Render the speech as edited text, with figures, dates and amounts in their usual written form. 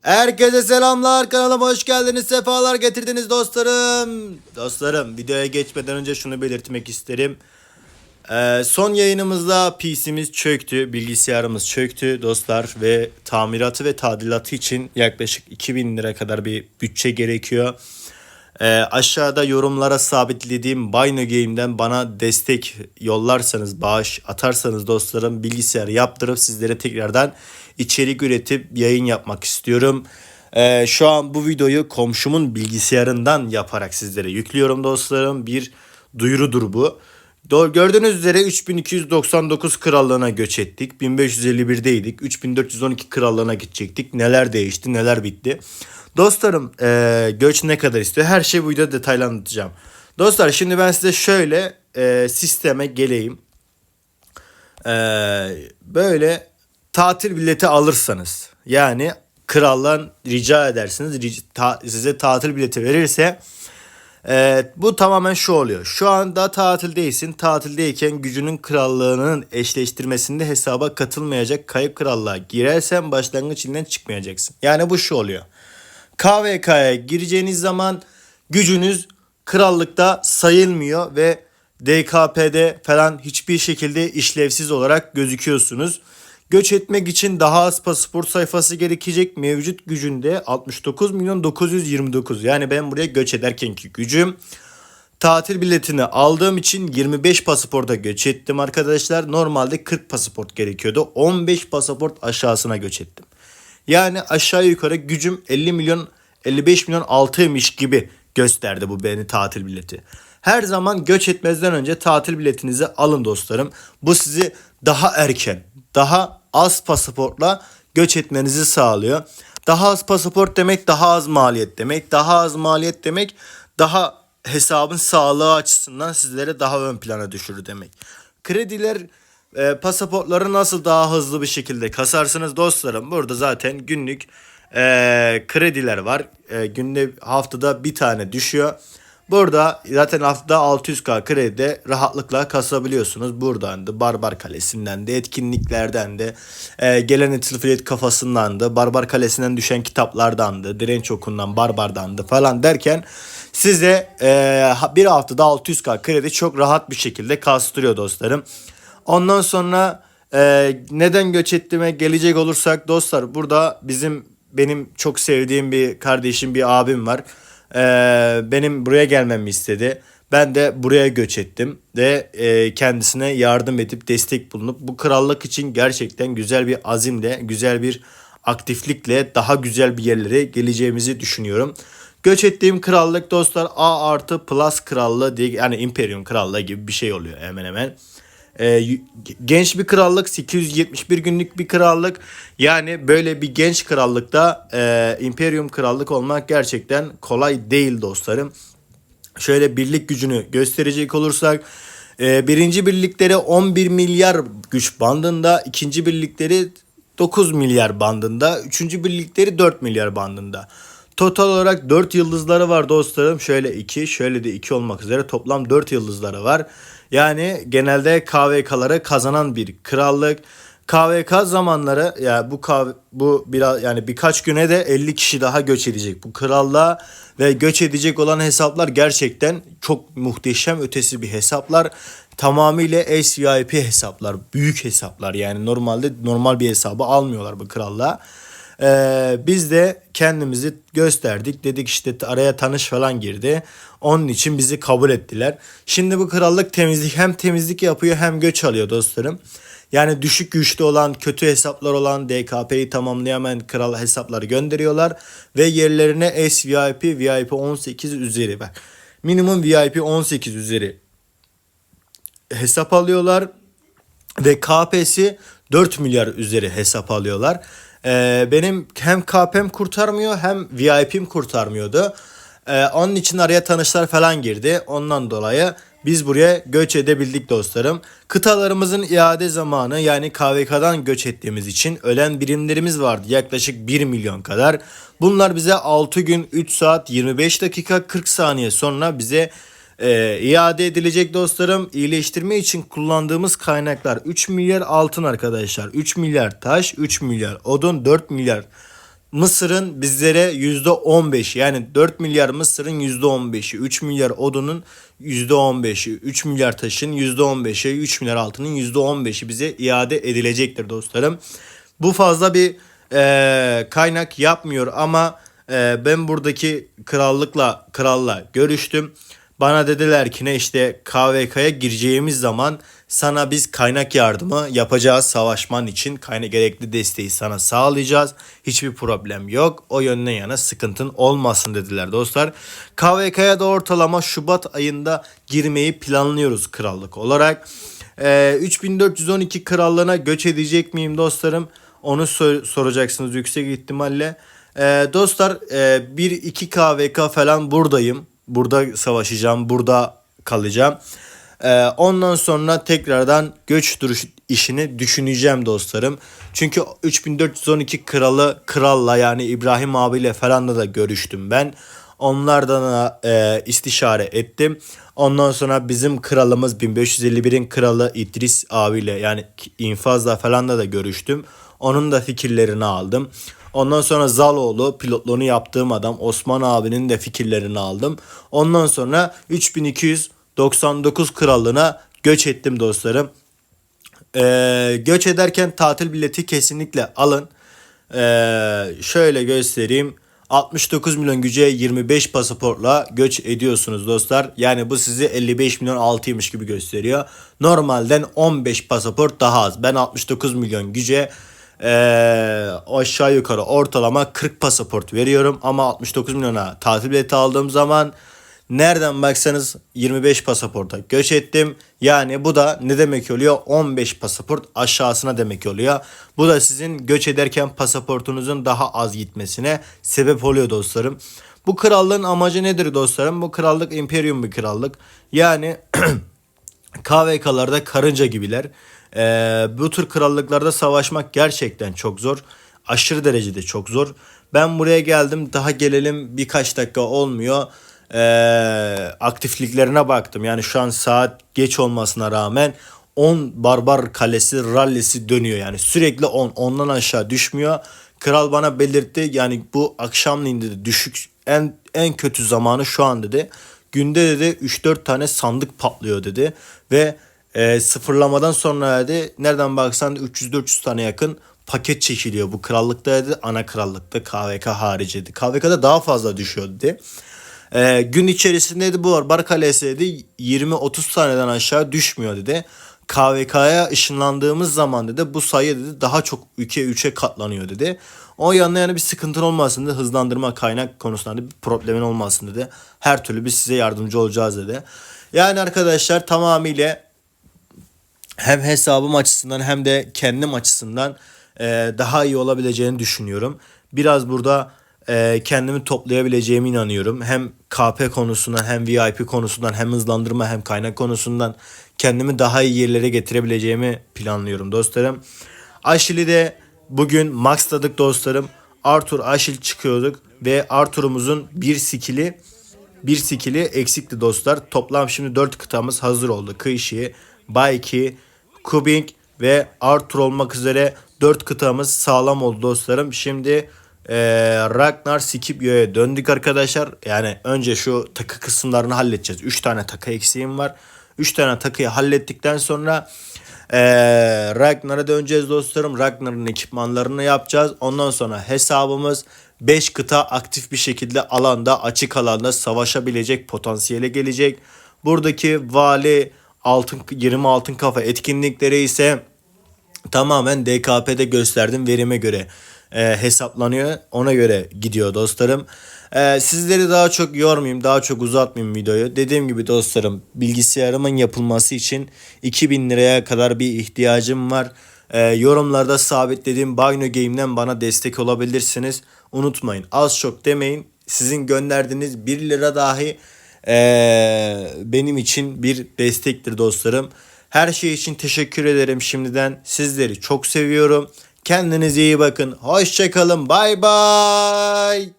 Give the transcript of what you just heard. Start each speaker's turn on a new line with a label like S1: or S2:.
S1: Herkese selamlar, kanalıma hoş geldiniz, sefalar getirdiniz dostlarım. Dostlarım, videoya geçmeden önce şunu belirtmek isterim. Son yayınımızda PC'miz çöktü, bilgisayarımız çöktü dostlar ve tamiratı ve tadilatı için yaklaşık 2000 lira kadar bir bütçe gerekiyor. Aşağıda yorumlara sabitlediğim Bino Game'den bana destek yollarsanız, bağış atarsanız dostlarım, bilgisayarı yaptırıp sizlere tekrardan içerik üretip yayın yapmak istiyorum. Şu an bu videoyu komşumun bilgisayarından yaparak sizlere yüklüyorum dostlarım. Bir duyurudur bu. Gördüğünüz üzere 3299 krallığına göç ettik. 1551'deydik. 3412 krallığına gidecektik. Neler değişti, neler bitti. Dostlarım, göç ne kadar istiyor? Her şeyi bu videoda detaylı anlatacağım. Dostlar, şimdi ben size şöyle sisteme geleyim. Böyle tatil bileti alırsanız, yani kraldan rica edersiniz, size tatil bileti verirse bu tamamen şu oluyor. Şu anda tatildeysin. Tatildeyken gücünün krallığının eşleştirmesinde hesaba katılmayacak kayıp krallığa girersen başlangıç ilinden çıkmayacaksın. Yani bu şu oluyor. KVK'ya gireceğiniz zaman gücünüz krallıkta sayılmıyor ve DKP'de falan hiçbir şekilde işlevsiz olarak gözüküyorsunuz. Göç etmek için daha az pasaport sayfası gerekecek. Mevcut gücünde 69.929. Yani ben buraya göç ederkenki gücüm. Tatil biletini aldığım için 25 pasaporta göç ettim arkadaşlar. Normalde 40 pasaport gerekiyordu. 15 pasaport aşağısına göç ettim. Yani aşağı yukarı gücüm 50 milyon 55 milyon altıymış gibi gösterdi bu beni tatil bileti. Her zaman göç etmezden önce tatil biletinizi alın dostlarım. Bu sizi daha erken, daha az pasaportla göç etmenizi sağlıyor. Daha az pasaport demek daha az maliyet demek. Daha az maliyet demek daha hesabın sağlığı açısından sizlere daha ön plana düşürür demek. Krediler pasaportları nasıl daha hızlı bir şekilde kasarsınız dostlarım? Burada zaten günlük krediler var. Günde haftada bir tane düşüyor. Burada zaten haftada 600k kredi rahatlıkla kasabiliyorsunuz. Buradan da Barbar Kalesi'nden de etkinliklerden de gelen etilfiyet kafasından da Barbar Kalesi'nden düşen kitaplardan da Direnç Oku'ndan Barbar'dan da falan derken size bir haftada 600k kredi çok rahat bir şekilde kastırıyor dostlarım. Ondan sonra neden göç ettiğime gelecek olursak dostlar, burada benim çok sevdiğim bir kardeşim, bir abim var. Benim buraya gelmemi istedi. Ben de buraya göç ettim ve kendisine yardım edip destek bulunup bu krallık için gerçekten güzel bir azimle, güzel bir aktiflikle daha güzel bir yerlere geleceğimizi düşünüyorum. Göç ettiğim krallık dostlar A artı plus krallığı diye, yani İmperium krallığı gibi bir şey oluyor hemen hemen. Genç bir krallık, 871 günlük bir krallık. Yani böyle bir genç krallıkta İmperium krallık olmak gerçekten kolay değil dostlarım. Şöyle birlik gücünü gösterecek olursak, birinci birlikleri 11 milyar güç bandında, ikinci birlikleri 9 milyar bandında, üçüncü birlikleri 4 milyar bandında. Total olarak 4 yıldızları var dostlarım. Şöyle 2, şöyle de 2 olmak üzere toplam 4 yıldızları var. Yani genelde KVK'ları kazanan bir krallık. KVK zamanları, yani bu biraz, yani birkaç güne de 50 kişi daha göç edecek bu krallığa ve göç edecek olan hesaplar gerçekten çok muhteşem ötesi bir hesaplar. Tamamıyla SVIP hesaplar, büyük hesaplar, yani normalde normal bir hesabı almıyorlar bu krallığa. Biz de kendimizi gösterdik, dedik işte araya tanış falan girdi. Onun için bizi kabul ettiler. Şimdi bu krallık hem temizlik yapıyor hem göç alıyor dostlarım. Yani düşük güçlü olan, kötü hesaplar olan, DKP'yi tamamlayamayan kral hesapları gönderiyorlar ve yerlerine SVIP, VIP 18 üzeri, bak minimum VIP 18 üzeri hesap alıyorlar ve KP'si 4 milyar üzeri hesap alıyorlar. Benim hem KP'm kurtarmıyor hem VIP'm kurtarmıyordu. Onun için araya tanışlar falan girdi. Ondan dolayı biz buraya göç edebildik dostlarım. Kıtalarımızın iade zamanı, yani KVK'dan göç ettiğimiz için ölen birimlerimiz vardı. Yaklaşık 1 milyon kadar. Bunlar bize 6 gün 3 saat 25 dakika 40 saniye sonra bize iade edilecek dostlarım. İyileştirme için kullandığımız kaynaklar 3 milyar altın arkadaşlar. 3 milyar taş, 3 milyar odun, 4 milyar Mısır'ın bizlere %15'i, yani 4 milyar Mısır'ın %15'i, 3 milyar odunun %15'i, 3 milyar taşın %15'i, 3 milyar altının %15'i bize iade edilecektir dostlarım. Bu fazla bir kaynak yapmıyor ama ben buradaki kralla görüştüm. Bana dediler ki ne, işte KVK'ya gireceğimiz zaman sana biz kaynak yardımı yapacağız, savaşman için kaynak gerekli desteği sana sağlayacağız. Hiçbir problem yok. O yönden yana sıkıntın olmasın dediler dostlar. KVK'ya da ortalama Şubat ayında girmeyi planlıyoruz krallık olarak. 3412 krallığına göç edecek miyim dostlarım? Onu soracaksınız yüksek ihtimalle. Dostlar, 1-2 KVK falan buradayım. Burada savaşacağım, burada kalacağım. Ondan sonra tekrardan göç duruş işini düşüneceğim dostlarım. Çünkü 3412 kralla yani İbrahim abiyle falan da görüştüm ben. Onlardan da istişare ettim. Ondan sonra bizim kralımız 1551'in kralı İdris abiyle, yani infazla falan da görüştüm. Onun da fikirlerini aldım. Ondan sonra Zaloğlu, pilotluğunu yaptığım adam Osman abinin de fikirlerini aldım. Ondan sonra 3299 krallığına göç ettim dostlarım. Göç ederken tatil bileti kesinlikle alın. Şöyle göstereyim. 69 milyon güce 25 pasaportla göç ediyorsunuz dostlar. Yani bu sizi 55 milyon altıymış gibi gösteriyor. Normalden 15 pasaport daha az. Ben 69 milyon güce aşağı yukarı ortalama 40 pasaport veriyorum. Ama 69 milyona tatil bileti aldığım zaman nereden baksanız 25 pasaporta göç ettim. Yani bu da ne demek oluyor? 15 pasaport aşağısına demek oluyor. Bu da sizin göç ederken pasaportunuzun daha az gitmesine sebep oluyor dostlarım. Bu krallığın amacı nedir dostlarım? Bu krallık imperium bir krallık. Yani KVK'larda karınca gibiler. Bu tür krallıklarda savaşmak gerçekten çok zor. Aşırı derecede çok zor. Ben buraya geldim, daha gelelim birkaç dakika olmuyor. Aktifliklerine baktım. Yani şu an saat geç olmasına rağmen 10 barbar kalesi rallisi dönüyor. Yani sürekli 10, ondan aşağı düşmüyor. Kral bana belirtti, yani bu akşamleyin dedi düşük, en kötü zamanı şu an dedi. Günde dedi 3-4 tane sandık patlıyor dedi. Ve sıfırlamadan sonra dedi nereden baksan 300-400 tane yakın paket çekiliyor bu krallıkta dedi. Ana krallıkta KVK harici dedi. KVK'da daha fazla düşüyor dedi. Gün içerisinde dedi bu barbar kalesi dedi 20-30 taneden aşağı düşmüyor dedi. KVK'ya ışınlandığımız zaman dedi bu sayı dedi daha çok 3'e katlanıyor dedi. O yanına yani bir sıkıntın olmasın dedi. Hızlandırma kaynak konusunda bir problemin olmasın dedi. Her türlü biz size yardımcı olacağız dedi. Yani arkadaşlar tamamıyla hem hesabım açısından hem de kendim açısından daha iyi olabileceğini düşünüyorum. Biraz burada kendimi toplayabileceğime inanıyorum. Hem KP konusundan hem VIP konusundan hem hızlandırma hem kaynak konusundan kendimi daha iyi yerlere getirebileceğimi planlıyorum dostlarım. Aşil'i bugün maxladık dostlarım. Arthur Aşil çıkıyorduk ve Arthur'umuzun bir skill'i eksikti dostlar. Toplam şimdi 4 kıtamız hazır oldu. Kıyşı, Bayki, Kubing ve Arthur olmak üzere 4 kıtamız sağlam oldu dostlarım. Şimdi Ragnar Scipio'ya döndük arkadaşlar. Yani önce şu takı kısımlarını halledeceğiz. 3 tane takı eksiğim var. 3 tane takıyı hallettikten sonra Ragnar'a döneceğiz dostlarım. Ragnar'ın ekipmanlarını yapacağız. Ondan sonra hesabımız 5 kıta aktif bir şekilde alanda, açık alanda savaşabilecek potansiyele gelecek. Buradaki vali 20 altın kafa etkinlikleri ise tamamen DKP'de gösterdiğim verime göre hesaplanıyor. Ona göre gidiyor dostlarım. Sizleri daha çok yormayayım, daha çok uzatmayayım videoyu. Dediğim gibi dostlarım, bilgisayarımın yapılması için 2000 liraya kadar bir ihtiyacım var. Yorumlarda sabitlediğim Bagno Game'den bana destek olabilirsiniz. Unutmayın, az çok demeyin. Sizin gönderdiğiniz 1 lira dahi benim için bir destektir dostlarım. Her şey için teşekkür ederim şimdiden. Sizleri çok seviyorum. Kendinize iyi bakın. Hoşça kalın. Bay bay.